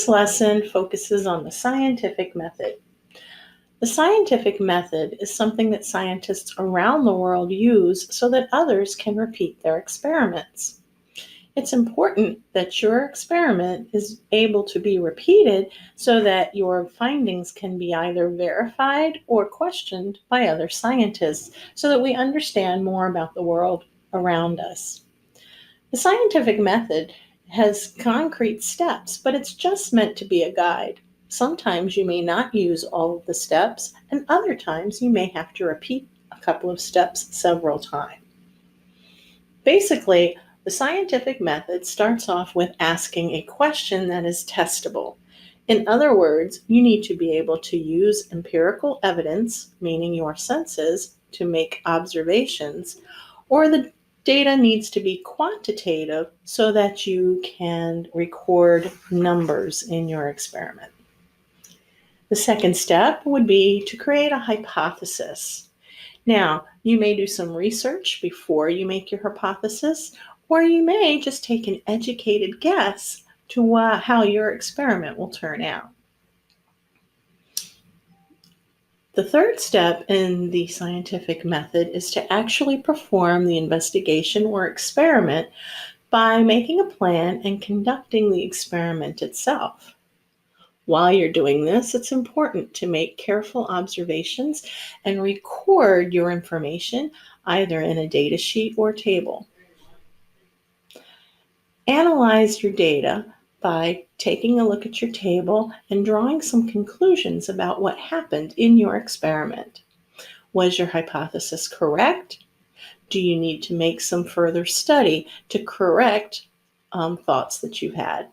This lesson focuses on the scientific method. The scientific method is something that scientists around the world use so that others can repeat their experiments. It's important that your experiment is able to be repeated so that your findings can be either verified or questioned by other scientists so that we understand more about the world around us. The scientific method has concrete steps, but it's just meant to be a guide. Sometimes you may not use all of the steps, and other times you may have to repeat a couple of steps several times. Basically, the scientific method starts off with asking a question that is testable. In other words, you need to be able to use empirical evidence, meaning your senses, to make observations, or the data needs to be quantitative so that you can record numbers in your experiment. The second step would be to create a hypothesis. Now, you may do some research before you make your hypothesis, or you may just take an educated guess to how your experiment will turn out. The third step in the scientific method is to actually perform the investigation or experiment by making a plan and conducting the experiment itself. While you're doing this, it's important to make careful observations and record your information either in a data sheet or table. Analyze your data by taking a look at your table and drawing some conclusions about what happened in your experiment. Was your hypothesis correct? Do you need to make some further study to correct thoughts that you had?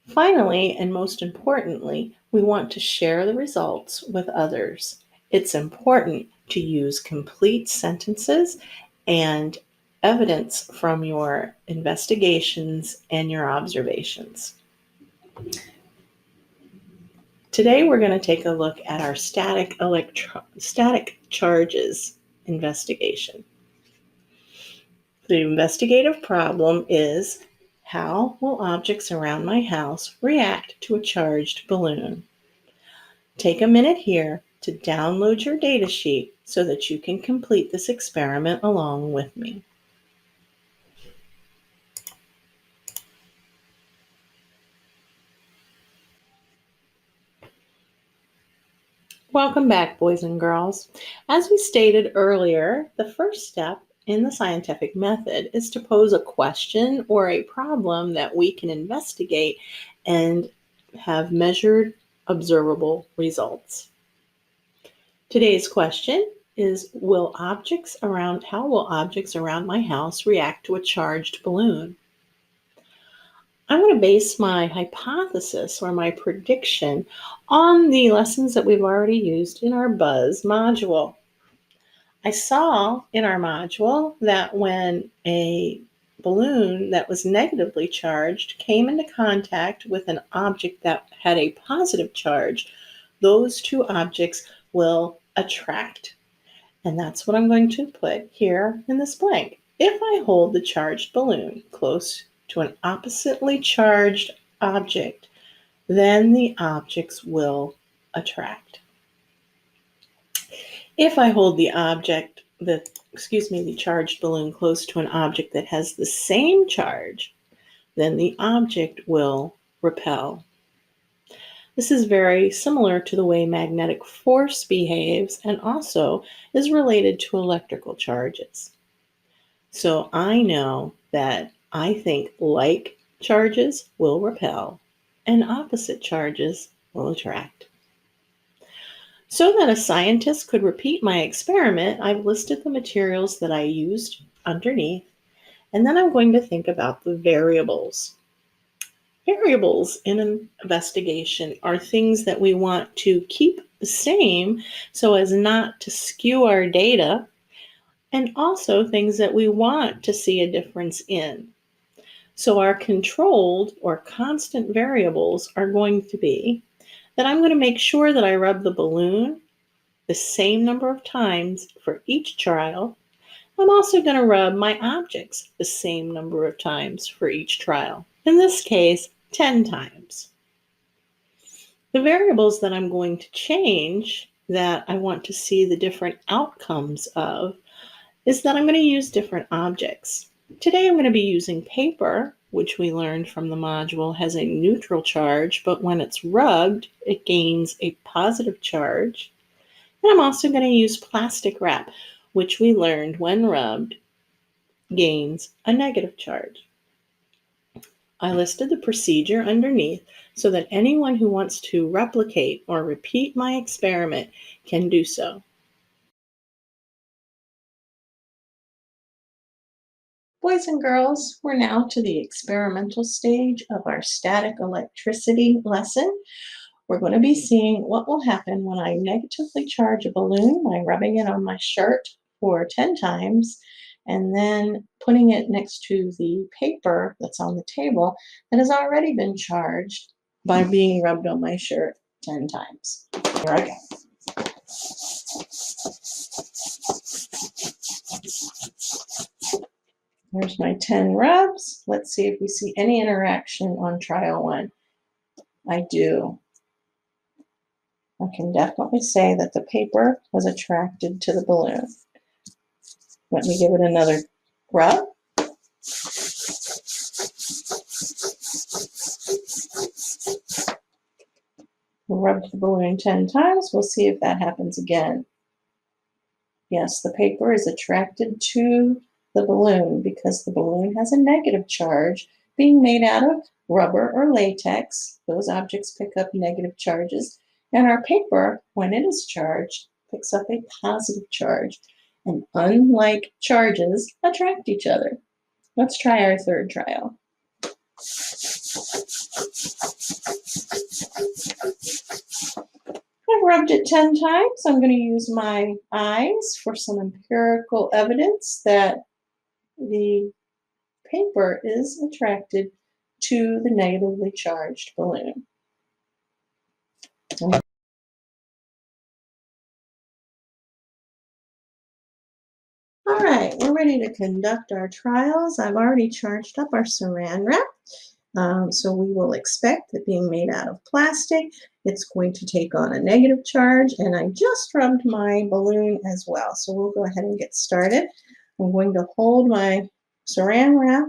Finally, and most importantly, we want to share the results with others. It's important to use complete sentences and evidence from your investigations and your observations. Today we're going to take a look at our static charges investigation. The investigative problem is: how will objects around my house react to a charged balloon? Take a minute here to download your data sheet so that you can complete this experiment along with me. Welcome back, boys and girls. As we stated earlier, the first step in the scientific method is to pose a question or a problem that we can investigate and have measured, observable results. Today's question is, how will objects around my house react to a charged balloon? I'm going to base my hypothesis or my prediction on the lessons that we've already used in our BUZZ module. I saw in our module that when a balloon that was negatively charged came into contact with an object that had a positive charge, those two objects will attract. And that's what I'm going to put here in this blank. If I hold the charged balloon close to an oppositely charged object, then the objects will attract. If I hold the charged balloon close to an object that has the same charge, then the object will repel. This is very similar to the way magnetic force behaves and also is related to electrical charges. So I know that I think like charges will repel and opposite charges will attract. So that a scientist could repeat my experiment, I've listed the materials that I used underneath, and then I'm going to think about the variables. Variables in an investigation are things that we want to keep the same so as not to skew our data, and also things that we want to see a difference in. So our controlled or constant variables are going to be that I'm going to make sure that I rub the balloon the same number of times for each trial. I'm also going to rub my objects the same number of times for each trial. In this case, 10 times. The variables that I'm going to change that I want to see the different outcomes of is that I'm going to use different objects. Today I'm going to be using paper, which we learned from the module has a neutral charge, but when it's rubbed, it gains a positive charge. And I'm also going to use plastic wrap, which we learned when rubbed gains a negative charge. I listed the procedure underneath so that anyone who wants to replicate or repeat my experiment can do so. Boys and girls, we're now to the experimental stage of our static electricity lesson. We're going to be seeing what will happen when I negatively charge a balloon by rubbing it on my shirt for 10 times and then putting it next to the paper that's on the table that has already been charged by being rubbed on my shirt 10 times. Here I go. There's my 10 rubs. Let's see if we see any interaction on trial one. I do. I can definitely say that the paper was attracted to the balloon. Let me give it another rub. We'll rub the balloon 10 times. We'll see if that happens again. Yes, the paper is attracted to the balloon because the balloon has a negative charge. Being made out of rubber or latex, those objects pick up negative charges. And our paper, when it is charged, picks up a positive charge. And unlike charges, attract each other. Let's try our third trial. I've rubbed it 10 times. I'm going to use my eyes for some empirical evidence that the paper is attracted to the negatively charged balloon. All right, we're ready to conduct our trials. I've already charged up our saran wrap. So we will expect that being made out of plastic, it's going to take on a negative charge, and I just rubbed my balloon as well. So we'll go ahead and get started. I'm going to hold my saran wrap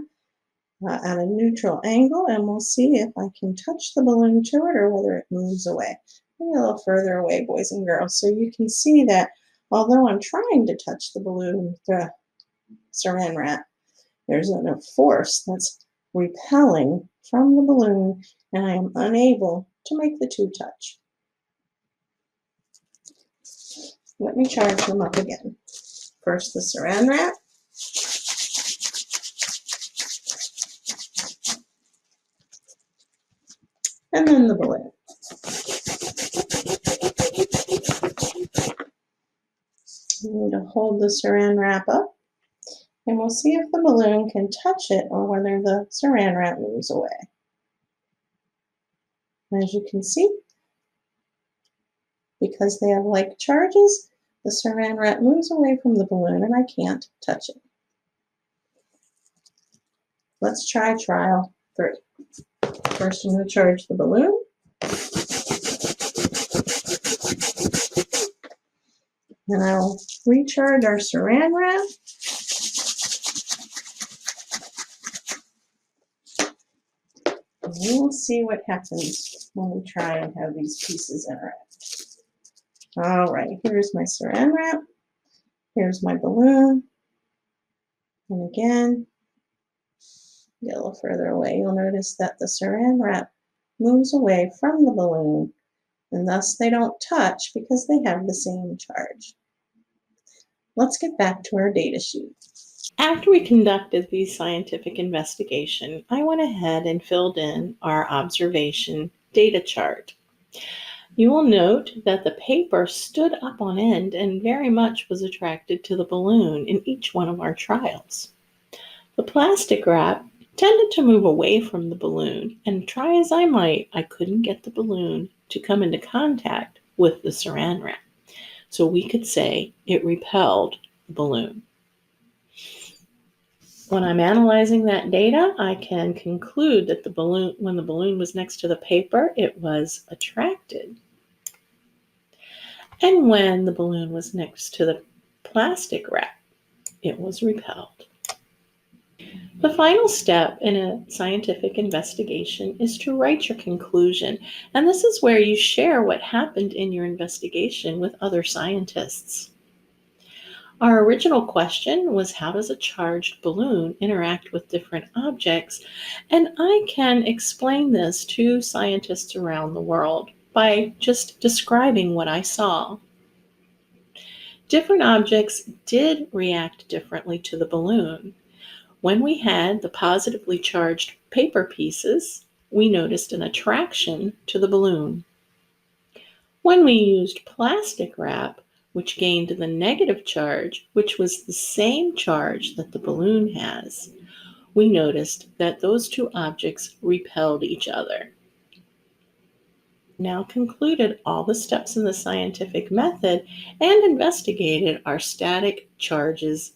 at a neutral angle, and we'll see if I can touch the balloon to it or whether it moves away. Maybe a little further away, boys and girls, so you can see that although I'm trying to touch the balloon, the saran wrap, there's a force that's repelling from the balloon, and I am unable to make the two touch. Let me charge them up again. First the saran wrap. And then the balloon. I'm going to hold the saran wrap up, and we'll see if the balloon can touch it or whether the saran wrap moves away. As you can see, because they have like charges, the saran wrap moves away from the balloon and I can't touch it. Let's try trial 3. First, I'm going to charge the balloon. And I'll recharge our saran wrap. And we'll see what happens when we try and have these pieces interact. All right, here's my saran wrap. Here's my balloon. And again, get a little further away. You'll notice that the saran wrap moves away from the balloon, and thus they don't touch because they have the same charge. Let's get back to our data sheet. After we conducted the scientific investigation, I went ahead and filled in our observation data chart. You will note that the paper stood up on end and very much was attracted to the balloon in each one of our trials. The plastic wrap tended to move away from the balloon, and try as I might, I couldn't get the balloon to come into contact with the saran wrap. So we could say it repelled the balloon. When I'm analyzing that data, I can conclude that when the balloon was next to the paper, it was attracted. And when the balloon was next to the plastic wrap, it was repelled. The final step in a scientific investigation is to write your conclusion, and this is where you share what happened in your investigation with other scientists. Our original question was, how does a charged balloon interact with different objects? And I can explain this to scientists around the world by just describing what I saw. Different objects did react differently to the balloon. When we had the positively charged paper pieces, we noticed an attraction to the balloon. When we used plastic wrap, which gained the negative charge, which was the same charge that the balloon has, we noticed that those two objects repelled each other. Now concluded all the steps in the scientific method and investigated our static charges